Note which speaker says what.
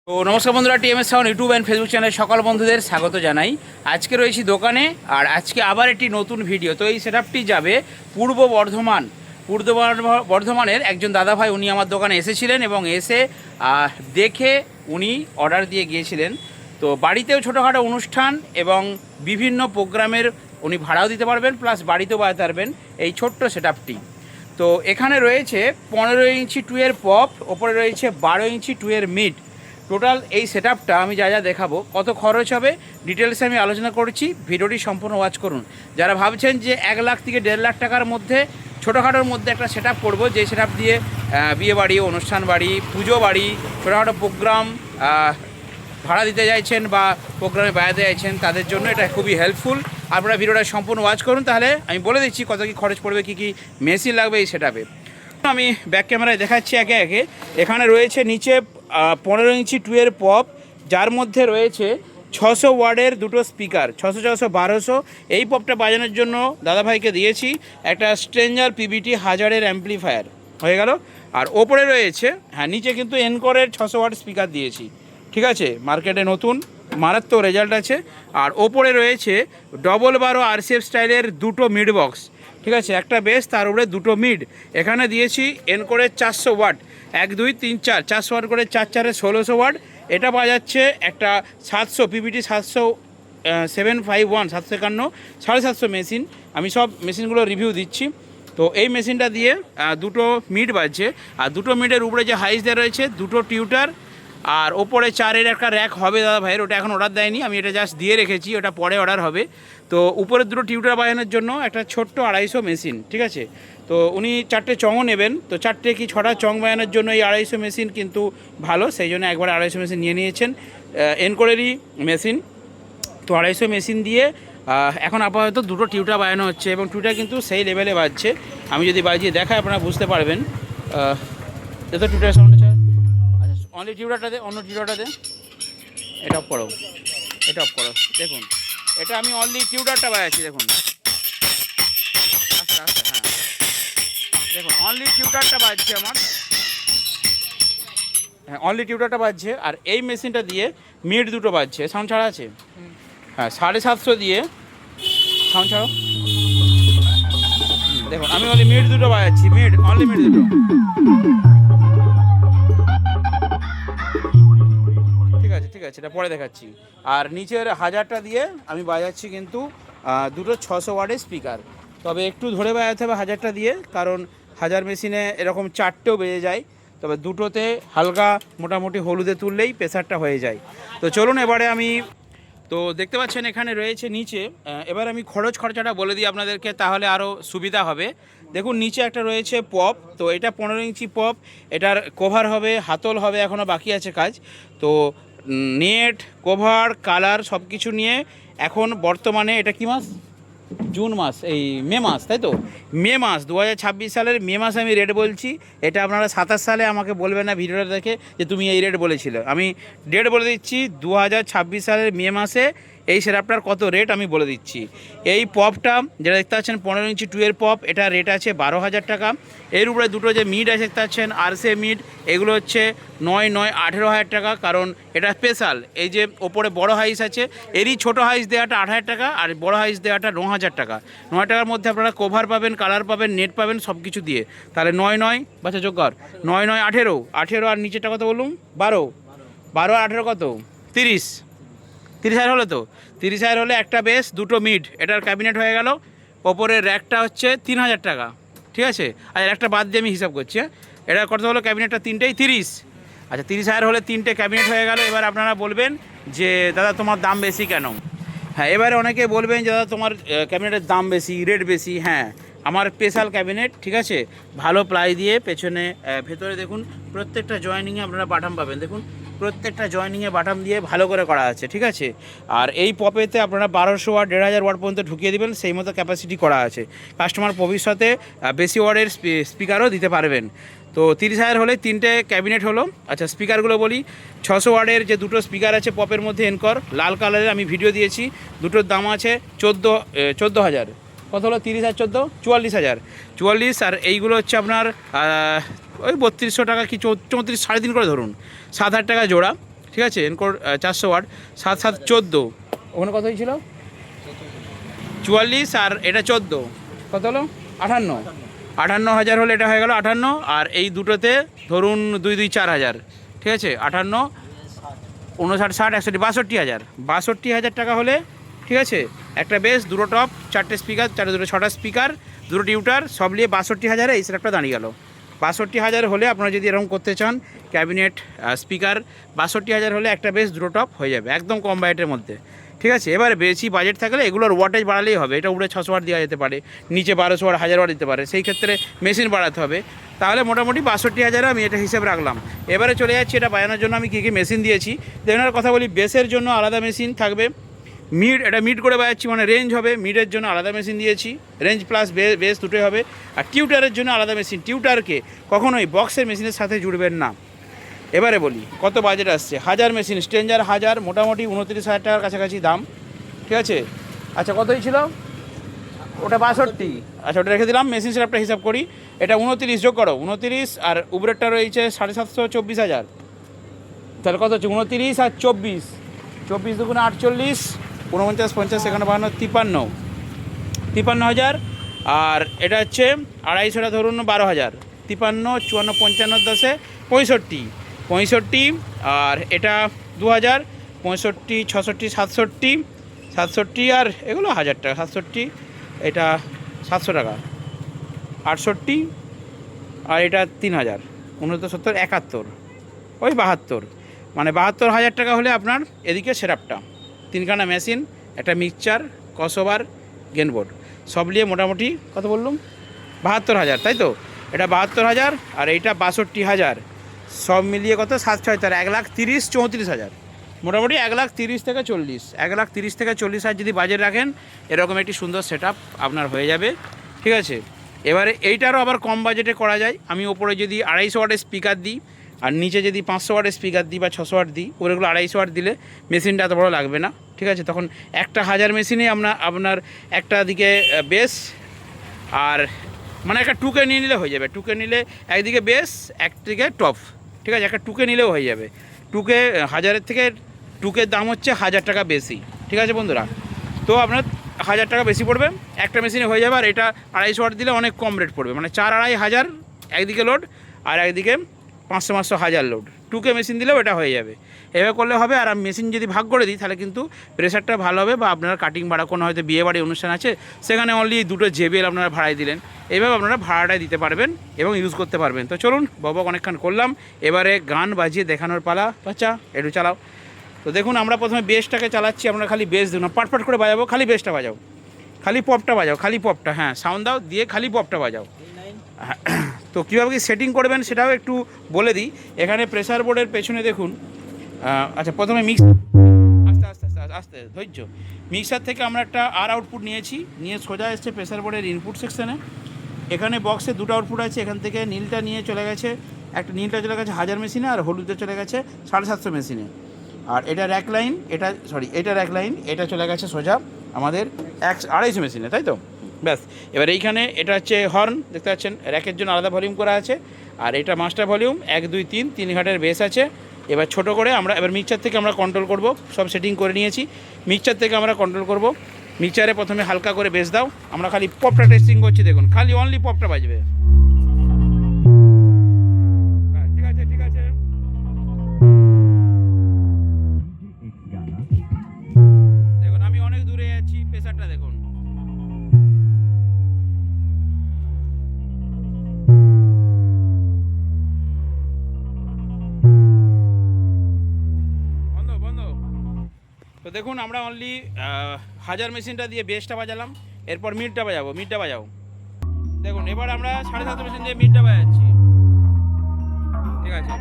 Speaker 1: তো নমস্কার বন্ধুরা, TMS sound YouTube and Facebook চ্যানেলে সকল বন্ধুদের স্বাগত জানাই। আজকে রয়েছি দোকানে, আর আজকে আবার একটি নতুন ভিডিও। তো এই সেটআপটি যাবে পূর্ব বর্ধমানের একজন দাদাভাই। উনি আমার দোকানে এসেছিলেন এবং এসে দেখে উনি অর্ডার দিয়ে গিয়েছিলেন। তো বাড়িতেও ছোটোখাটো অনুষ্ঠান এবং বিভিন্ন প্রোগ্রামের উনি ভাড়াও দিতে পারবেন, প্লাস বাড়িতেও বাজাতে পারবেন এই ছোট্ট সেটআপটি। তো এখানে রয়েছে 15 ইঞ্চি টুয়ের পপ, ওপরে রয়েছে 12 ইঞ্চি টুয়ের মিড। টোটাল এই সেটআপটা আমি যা যা দেখাবো, কত খরচ হবে ডিটেলসে আমি আলোচনা করছি। ভিডিওটি সম্পূর্ণ ওয়াচ করুন। যারা ভাবছেন যে 1 লাখ থেকে 1.5 লাখ টাকার মধ্যে ছোটোখাটোর মধ্যে একটা সেটআপ করবো, যে সেটআপ দিয়ে বিয়ে বাড়ি, অনুষ্ঠান বাড়ি, পুজো বাড়ি, ছোটোখাটো প্রোগ্রাম ভাড়া দিতে চাইছেন বা প্রোগ্রামে বাজাতে চাইছেন, তাদের জন্য এটা খুবই হেল্পফুল। আপনারা ভিডিওটা সম্পূর্ণ ওয়াচ করুন, তাহলে আমি বলে দিচ্ছি কত কী খরচ পড়বে, কী কী মেশিন লাগবে এই সেটআপে। আমি ব্যাক ক্যামেরায় দেখাচ্ছি একে একে। এখানে রয়েছে নিচে 15 ইঞ্চি টুয়ের পপ, যার মধ্যে রয়েছে 600 ওয়ার্ডের দুটো স্পিকার, 600, 600, 1200। এই পপটা বাজানোর জন্য দাদাভাইকে দিয়েছি একটা স্ট্রেঞ্জার পিবিটি 1000-এর অ্যাম্পলিফায়ার, হয়ে গেল। আর ওপরে রয়েছে, নিচে কিন্তু এনকরের 600 ওয়াট স্পিকার দিয়েছি, ঠিক আছে, মার্কেটে নতুন, মারাত্মক রেজাল্ট আছে। আর ওপরে রয়েছে 12 আরসিএফ স্টাইলের দুটো মিড বক্স, ঠিক আছে, একটা বেস, তার উপরে দুটো মিড। এখানে দিয়েছি এনকোরের 400 ওয়াট, 1, 2, 3, 4, 400 ওয়াট করে 4, 4, 1600 ওয়াট। এটা বাজাচ্ছে একটা 700 পিপিটি 751, 751, 750 মেশিন। আমি সব মেশিনগুলো রিভিউ দিচ্ছি। তো এই মেশিনটা দিয়ে দুটো মিড বাজছে। আর দুটো মিডের উপরে যে হাইস দেওয়া রয়েছে, দুটো টিউটার, আর ওপরে 4-এর একটা র্যাক হবে দাদা ভাইয়ের, ওটা এখন অর্ডার দেয়নি, আমি এটা জাস্ট দিয়ে রেখেছি, ওটা পরে অর্ডার হবে। তো উপরের দুটো টিউটার বাজানোর জন্য একটা ছোট্ট 250 মেশিন, ঠিক আছে। তো উনি 4টে চংও নেবেন, তো 4টে কি 6টা চং বাজানোর জন্য এই 250 মেশিন কিন্তু ভালো, সেই জন্য একবার 250 মেশিন নিয়ে নিয়েছেন। এনকোরেরই মেশিন। তো 250 মেশিন দিয়ে এখন আপাতত দুটো টিউটার বাজানো হচ্ছে, এবং টিউটার কিন্তু সেই লেভেলে বাজছে। আমি যদি বাজিয়ে দেখাই আপনারা বুঝতে পারবেন। এত টিউটার সাউন্ড আছে। আচ্ছা, অনলি টিউটারটা দে, অন্য টিউটারটা দে, এটা অফ করো, এটা অফ করো। দেখুন, এটা আমি অনলি টিউটারটা বাজাচ্ছি, দেখুন আচ্ছা আচ্ছা, দেখুন অনলি টিউটারটা বাজছে আমার, অনলি টিউটারটা বাজছে। আর এই মেশিনটা দিয়ে মিড দুটো বাজছে, সাউন্ড ছাড়া আছে, 750 দিয়ে সাউন্ড ছাড়ো। দেখুন আমি অনলি মিড দুটো বাজাচ্ছি, অনলি মিড দুটো, ঠিক আছে, এটা পরে দেখাচ্ছি। আর নিচের 1000টা দিয়ে আমি বাজাচ্ছি কিন্তু দুটো 600 ওয়াটের স্পিকার। তবে একটু ধরে বাজাতে হবে 1000টা দিয়ে, কারণ 1000 মেশিনে এরকম 4টেও বেজে যায়, তবে দুটোতে হালকা মোটামুটি হলুদে তুললেই প্রেসারটা হয়ে যায়। তো চলুন এবারে আমি, তো দেখতে পাচ্ছেন এখানে রয়েছে নিচে, এবার আমি খরচাটা বলে দিই আপনাদেরকে, তাহলে আরও সুবিধা হবে। দেখুন নিচে একটা রয়েছে পপ, তো এটা 15 ইঞ্চি পপ, এটার কভার হবে, হাতল হবে, এখনও বাকি আছে কাজ। তো নেট, কভার, কালার সব কিছু নিয়ে এখন বর্তমানে, এটা কি মাস, জুন মাস, এই মে মাস, তাই তো, মে মাস 2026 সালের মে মাসে আমি রেট বলছি। এটা আপনারা 27 সালে আমাকে বলবেন না ভিডিওটা দেখে যে তুমি এই রেট বলেছিলে। আমি ডেট বলে দিচ্ছি, 2026 সালের মে মাসে এই সেটআপটার কত রেট আমি বলে দিচ্ছি। এই পপটা যেটা দেখতে পাচ্ছেন 15 ইঞ্চি টুয়ের পপ, এটা রেট আছে 12,000 টাকা। এর উপরে দুটো যে মিড আছে দেখতে পাচ্ছেন আরসে মিড, এগুলো হচ্ছে 9, 18,000 টাকা, কারণ এটা স্পেশাল। এই যে ওপরে বড় হাইস আছে, এরই ছোট হাইস দেওয়াটা 8,000 টাকা, আর বড় হাইস দেওয়াটা 9,000 টাকা। 9 টাকার মধ্যে আপনারা কভার পাবেন, কালার পাবেন, নেট পাবেন, সব কিছু দিয়ে। তাহলে 9 বাচ্চা যোগ কর, 9, 18, আর নিচেরটা কত বলুন, 12, 18 কত, 30,000 হলো। তো 30,000 হলে একটা বেস, দুটো মিড, এটার ক্যাবিনেট হয়ে গেল। ওপরের র্যাকটা হচ্ছে 3,000 টাকা, ঠিক আছে। আর একটা বাদ দিয়ে আমি হিসাব করছি, এটার কত হলো, ক্যাবিনেটটা 3টেই 30। আচ্ছা, 30,000 হলে 3টে ক্যাবিনেট হয়ে গেল। এবার আপনারা বলবেন যে দাদা তোমার দাম বেশি কেন। এবারে অনেকে বলবেন যে দাদা তোমার ক্যাবিনেটের দাম বেশি, রেট বেশি। আমার স্পেশাল ক্যাবিনেট, ঠিক আছে, ভালো প্লাই দিয়ে পেছনে, ভেতরে দেখুন প্রত্যেকটা জয়েনিংয়ে আপনারা বাটাম পাবেন, দেখুন প্রত্যেকটা জয়েনিংয়ে বাটাম দিয়ে ভালো করে করা আছে, ঠিক আছে। আর এই পপেতে আপনারা 1200 ওয়াট, 1,500 ওয়াট পর্যন্ত ঢুকিয়ে দেবেন, সেই মতো ক্যাপাসিটি করা আছে। কাস্টমার ভবিষ্যতে বেশি ওয়াটের স্পিকারও দিতে পারবেন। তো 30,000 হলে 3টে ক্যাবিনেট হলো। আচ্ছা, স্পিকারগুলো বলি। 600 ওয়াটের যে দুটো স্পিকার আছে পপের মধ্যে, এনকর লাল কালারের, আমি ভিডিও দিয়েছি, দুটোর দাম আছে 14,000। কত হলো, 30 আর 14, 44,000। 44, আর এইগুলো হচ্ছে আপনার ওই 3200 টাকা কি 34, 3.5 করে ধরুন, 7,000 টাকা জোড়া। ঠিক আছে, এনকোর 400 ওয়াট, 7 7 14, ওখানে কত হয়েছিল 44, আর এটা 14, কত হলো 58,000 হলে এটা হয়ে গেল 58, আর এই দুটোতে ধরুন 2 2 4,000, ঠিক আছে, 58 59 60 61 62,000 টাকা হলে, ঠিক আছে, একটা বেস, দুটো টপ, 4টে স্পিকার, 6টা স্পিকার, দুটো টিউটার, সব নিয়ে 62,000-এ এই সেটআপটা দাঁড়িয়ে গেল। 62,000 হলে আপনারা যদি এরকম করতে চান ক্যাবিনেট স্পিকার, 62,000 হলে একটা বেস, দুটো টপ হয়ে যাবে একদম কম বাজেটের মধ্যে, ঠিক আছে। এবারে বেশি বাজেট থাকলে এগুলোর ওয়াটেজ বাড়ালেই হবে, এটা উপরে 600 ওয়াট দেওয়া যেতে পারে, নিচে 1200 ওয়াট 1000 ওয়াট দিতে পারে, সেই ক্ষেত্রে মেশিন বাড়াতে হবে। তাহলে মোটামুটি 62,000 আমি এটা হিসেব রাখলাম। এবারে চলে যাচ্ছি এটা বাজানোর জন্য আমি কী কী মেশিন দিয়েছি। দেখানোর কথা বলি, বেসের জন্য আলাদা মেশিন থাকবে, মিড, এটা মিড করে বাজাচ্ছি মানে রেঞ্জ হবে, মিডের জন্য আলাদা মেশিন দিয়েছি, রেঞ্জ প্লাস বেস দুটোই হবে। আর টিউটারের জন্য আলাদা মেশিন, টিউটারকে কখনোই বক্সের মেশিনের সাথে জুড়বেন না। এবারে বলি কত বাজেট আসছে। 1000 মেশিন, স্ট্রেঞ্জার 1000, মোটামুটি 29,000 টাকার কাছাকাছি দাম, ঠিক আছে। আচ্ছা কতই ছিল ওটা 62, আচ্ছা ওটা রেখে দিলাম। মেশিন সেটআপটা হিসাব করি, এটা 29 যোগ করো, 29 আর উপরেরটা রয়েছে 750, 24,000, তাহলে কত হচ্ছে 29 আর 24, 24 দুগুণে 48, 49 50 এখানে 52, 53,000। আর এটা হচ্ছে 250টা ধরুন 12,000, 53 54 55 10 65, আর এটা 2,000, 65 66 67, আর এগুলো 1000 টাকা, 67, এটা 700 টাকা, 68, আর এটা 3,000, 69 70 71, ওই 72, মানে 72,000 টাকা হলে আপনার এদিকে সেটআপটা, 3খানা মেশিন, একটা মিক্সচার, ক্রসওভার, গেনবোর্ড, সব নিয়ে মোটামুটি কত বললাম 72,000, তাই তো। এটা 72,000 আর এইটা 62,000, সব মিলিয়ে কত 7 6 4 1,30,000 34,000, মোটামুটি 1,30,000 থেকে 40, 1,30,000 থেকে 40,000 যদি বাজেট রাখেন এরকম একটি সুন্দর সেটআপ আপনার হয়ে যাবে, ঠিক আছে। এবারে এইটারও আবার কম বাজেটে করা যায়। আমি ওপরে যদি 250 ওয়াটের স্পিকার দিই আর নিচে যদি 500 ওয়াটের স্পিকার দিই বা 600 ওয়াট দিই, ওগুলো 250 ওয়াট দিলে মেশিনটা এত বড় লাগবে না, ঠিক আছে। তখন একটা 1000 মেশিনে আপনার একটা দিকে বেস আর মানে একটা টুকে নিয়ে নিলে হয়ে যাবে, টুকে নিলে একদিকে বেস একদিকে টপ, ঠিক আছে, একটা টুকে নিলেও হয়ে যাবে। টুকে 1000-এর থেকে টুকের দাম হচ্ছে 1000 টাকা বেশি, ঠিক আছে বন্ধুরা। তো আপনার 1000 টাকা বেশি পড়বে, একটা মেশিনে হয়ে যাবে। আর এটা 250 ওয়াট দিলে অনেক কম রেট পড়বে, মানে 4-2,500 একদিকে লোড আর একদিকে 500 1000 লোড, টুকে মেশিন দিলেও এটা হয়ে যাবে। এভাবে করলে হবে। আর আমি মেশিন যদি ভাগ করে দিই তাহলে কিন্তু প্রেশারটা ভালো হবে, বা আপনারা কাটিং ভাড়া কোনো হয়তো বিয়েবাড়ি অনুষ্ঠান আছে সেখানে অনলি দুটো জেবিএল আপনারা ভাড়ায় দিলেন, এইভাবে আপনারা ভাড়াটাই দিতে পারবেন এবং ইউজ করতে পারবেন। তো চলুন বক অনেকক্ষণ করলাম, এবারে গান বাজিয়ে দেখানোর পালা। বাচ্চা একটু চালাও। তো দেখুন আমরা প্রথমে বেসটাকে চালাচ্ছি, আপনারা খালি বেস দিন না, পাটপাট করে বাজাবো, খালি বেসটা বাজাও, খালি পপটা বাজাও, খালি পপটা, হ্যাঁ সাউন্ড দাও দিয়ে খালি পপটা বাজাও। তো কীভাবে কি সেটিং করবেন সেটাও একটু বলে দিই। এখানে প্রেসার বোর্ডের পেছনে দেখুন, আচ্ছা প্রথমে মিক্স, আস্তে আস্তে আস্তে আস্তে ধৈর্য, মিক্সার থেকে আমরা একটা আর আউটপুট নিয়েছি, নিয়ে সোজা এসছে প্রেসার বোর্ডের ইনপুট সেকশানে। এখানে বক্সে দুটো আউটপুট আছে, এখান থেকে নীলটা নিয়ে চলে গেছে, একটা নীলটা চলে গেছে 1000 মেশিনে আর হলুদটা চলে গেছে 750 মেশিনে। আর এটা র্যাক লাইন, এটা র্যাক লাইন, এটা চলে গেছে সোজা আমাদের 250 মেশিনে, তাই তো। ব্যাস, এবার এইখানে এটা হচ্ছে হর্ন, দেখতে পাচ্ছেন র্যাকের জন্য আলাদা ভলিউম করা আছে। আর এটা মাস্টার ভলিউম 1 2 3 ঘাটের বেস আছে। এবার ছোট করে আমরা এবার মিক্সচার থেকে আমরা কন্ট্রোল করব, সব সেটিং করে নিয়েছি, মিক্সচার থেকে আমরা কন্ট্রোল করব। মিক্সচারে প্রথমে হালকা করে বেস দাও, আমরা খালি পপটা টেস্টিং করছি, দেখুন খালি অনলি পপটা বাজবে। ঠিক আছে ঠিক আছে, দেখুন আমি অনেক দূরে আছি, প্রেসারটা দেখুন। তো দেখুন আমরা অনলি 1000 মেশিনটা দিয়ে বেসটা বাজালাম, এরপর মিডটা বাজাও। দেখুন এবার আমরা 750 মেশিন দিয়ে মিডটা বাজাচ্ছি, ঠিক আছে।